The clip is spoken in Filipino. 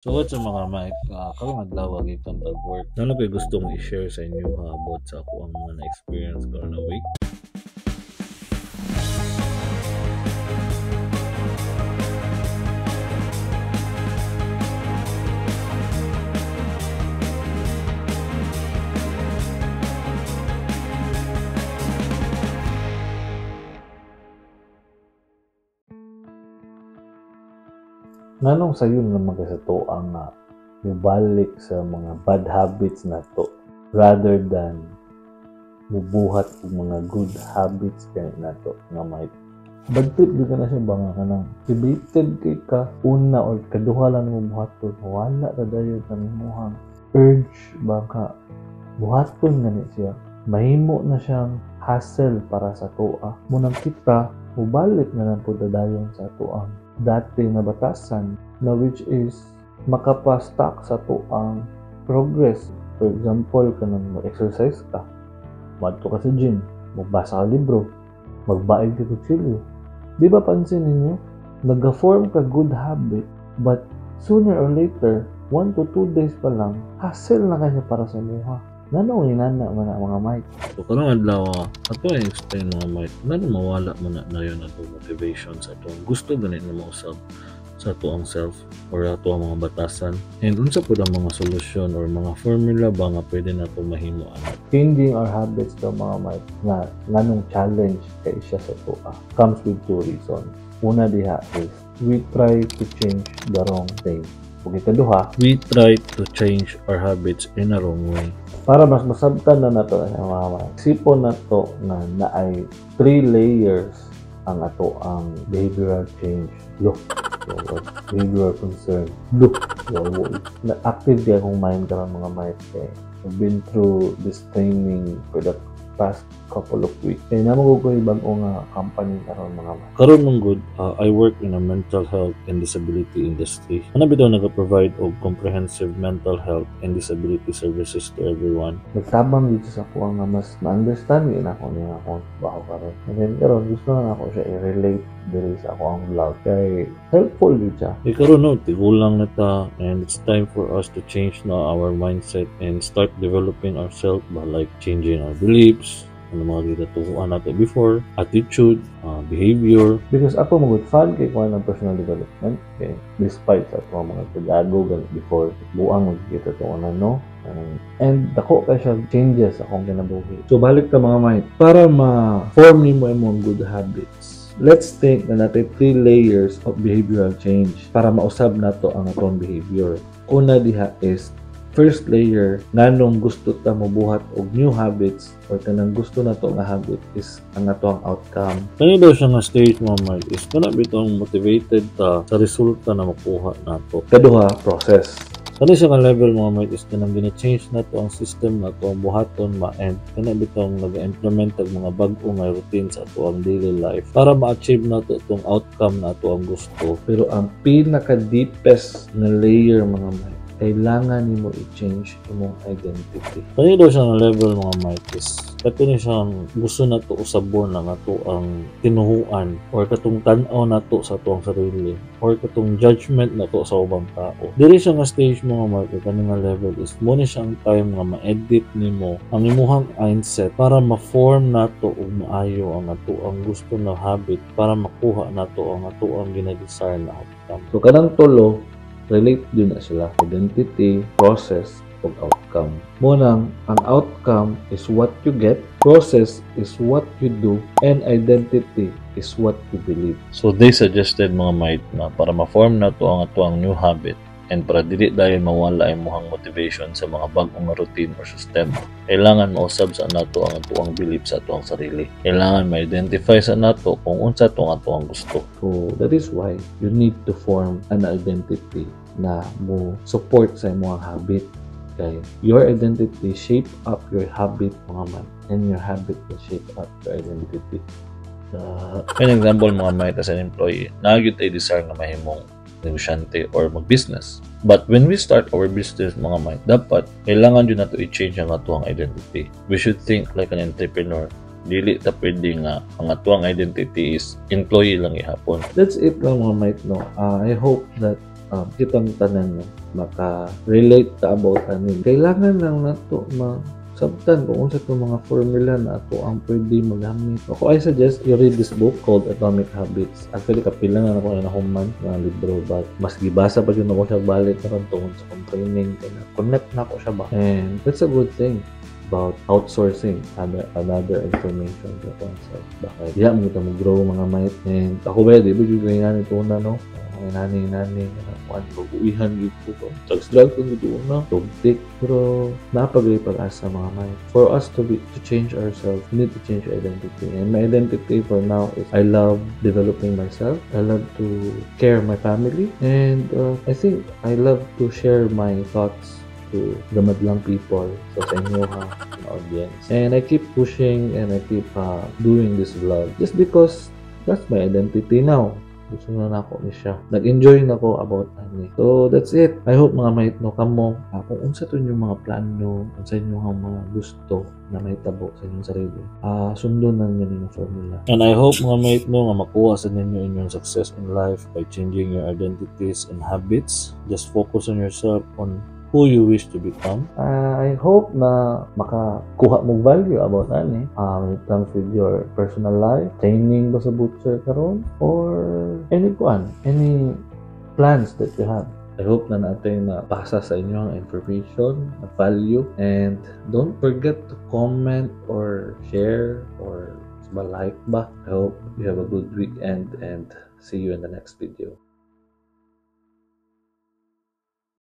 So what's sa mga mic, karong adlaw itong tag-work. Ano kay gustong i-share sa inyo about sa ako ang mga na-experience ko na week? Nganong sayon naman kasi to ang mubalik sa mga bad habits na to rather than mubuhat og mga good habits kay na to nga may bad trip di ka na siya banga ka nang motivated kay ka una or kaduha lang mo buhaton wala ra dayon sa imuhang urge baka buhaton gani siya mahimo na siyang hassle para sa toa munang kita mubalik na lang pud dayon sa toang dati na batasan na which is makapa-stuck sa toang progress. For example, kanang mag-exercise ka, madto ka sa gym, magbasa ka libro, magbaig ka kutsilyo. Di ba pansin ninyo? Nag-form ka good habit, but sooner or later, 1 to 2 days pa lang, hassle na kanya para sa muha. Nanong inana man ang mga mic. So karong adlaw ato ay explain mga mic. Nano mawala man na yun ato motivation sa atong gusto ganit na mausab sa ato ang self or ato ang mga batasan. And unsa pud ang mga solusyon or mga formula ba nga pwede nato mahimo ana? Changing our habits daw mga mic na nganong challenge kay siya sa toa comes with 2 reasons. Una diha is we try to change the wrong thing. Ug ikaduha, we try to change our habits in a wrong way. Para mas masabtan na nato ang mga sipon nato na naay 3 layers ang ato ang behavioral change. Look, behavioral concern. Look, na active di akong mind karon mga mind kay I've been through this training for the past couple of weeks. Kaya naman ko ibang company karon mga man. Karon mong good, I work in a mental health and disability industry. Ano bitaw nag-provide og comprehensive mental health and disability services to everyone. Nagtabang dito sa ako nga mas ma-understand yun ako niya ako bako karon. And then karon gusto na ako siya i-relate diri sa ako ang vlog kay helpful yun siya. Karon no, tigulang na ta and it's time for us to change na our mindset and start developing ourselves by like changing our beliefs, ano mga ginatuhuan nato before, attitude, behavior. Because ako magud fan kay kuan ng personal development kay despite sa mga pag-ago before buang magkita to ano and dako kay siya changes akong kinabuhi. So balik ta mga mic para ma-form nimo imong good habits. Let's think na natin 3 layers of behavioral change para mausab nato ang atong behavior. Una diha is first layer, nganong gusto ta mabuhat og new habits or kanang gusto nato nga habit is ang ato ang outcome. Kani daw siya nga stage mo Mark is kana bitong motivated ta sa resulta na makuha nato. Kaduha, process. Kani siya nga level mga Mark is kanang gina-change nato ang system nato ang buhaton ma-end. Kana bitong nag-implement og mga bag-o nga routine sa ato ang daily life para ma-achieve nato itong outcome nato ang gusto. Pero ang pinaka-deepest na layer mga Mark, kailangan nimo i-change imong identity. Kani daw siyang level mga Marquis. Kato ni siyang gusto na to usabon na nga to ang tinuhuan or katong tan-aw na to sa tuang sarili or katong judgment na to sa ubang tao. Diri siya nga stage mga Marquis, kani nga level is mo ni siyang time nga ma-edit nimo ang imuhang mindset para ma-form nato og maayo ang ato ang gusto na habit para makuha nato ang ato ang gina-desire na outcome. So kanang tulo relate din na sila. Identity, process, ug outcome. Munang, ang outcome is what you get, process is what you do, and identity is what you believe. So they suggested mga might na para ma-form na to ang ato ang new habit and para dili dahil mawala ang muhang motivation sa mga bag-ong routine or sistema. Kailangan mausab sa nato ang atuang belief sa atuang sarili. Kailangan ma-identify sa nato kung unsa to ang atuang gusto. So that is why you need to form an identity na mo support sa imong habit. Kay your identity shape up your habit mga man, and your habit will shape up your identity. An example mga man, as an employee, nagyud ay desire nga mahimong negosyante or mag-business. But when we start our business mga man, dapat kailangan yun nato i-change ang atuang identity. We should think like an entrepreneur. Dili ta pwede nga ang atuang identity is employee lang ihapon. That's it lang mga mate, no. I hope that kitang tanan no, maka-relate ka about ani. Kailangan lang nato sabtan kung unsa itong mga formula na ako ang pwede magamit. Ako, I suggest you read this book called Atomic Habits. Actually, kapila na ako na human ng libro, but mas gibasa pa yun ako siya balik na tungkol sa training. Connect na ako siya ba? And that's a good thing about outsourcing another information to oneself. Bakit? Diya mo kita mag-grow mga might. And ako ba, di ba yung ganyan ito na, no? Nani, pag-uwihan dito ko. Tag-struggle ko dito na. Tugtik. Pero, napagay pag-asa mga might. For us to change ourselves, we need to change identity. And my identity for now is I love developing myself. I love to care my family. And I think I love to share my thoughts to the madlang people, so sa inyo ha, audience. And I keep pushing and I keep doing this vlog just because that's my identity now. Gusto na ako ni siya. Nag-enjoy na ako about ani. So that's it. I hope mga mahitno kamo kung unsa to yung mga plano, unsa yung mga gusto na mahitabo sa inyong sarili. Sundon na ninyo yung formula. And I hope mga mahitno nga makuha sa ninyo inyong success in life by changing your identities and habits. Just focus on yourself, on who you wish to become. I hope na makakuha mo value about ani when it comes with your personal life, training ba sa butcher karon, or any plans that you have. I hope na natin pasa sa inyo ang information, na value, and don't forget to comment or share or like ba. I hope you have a good weekend and see you in the next video.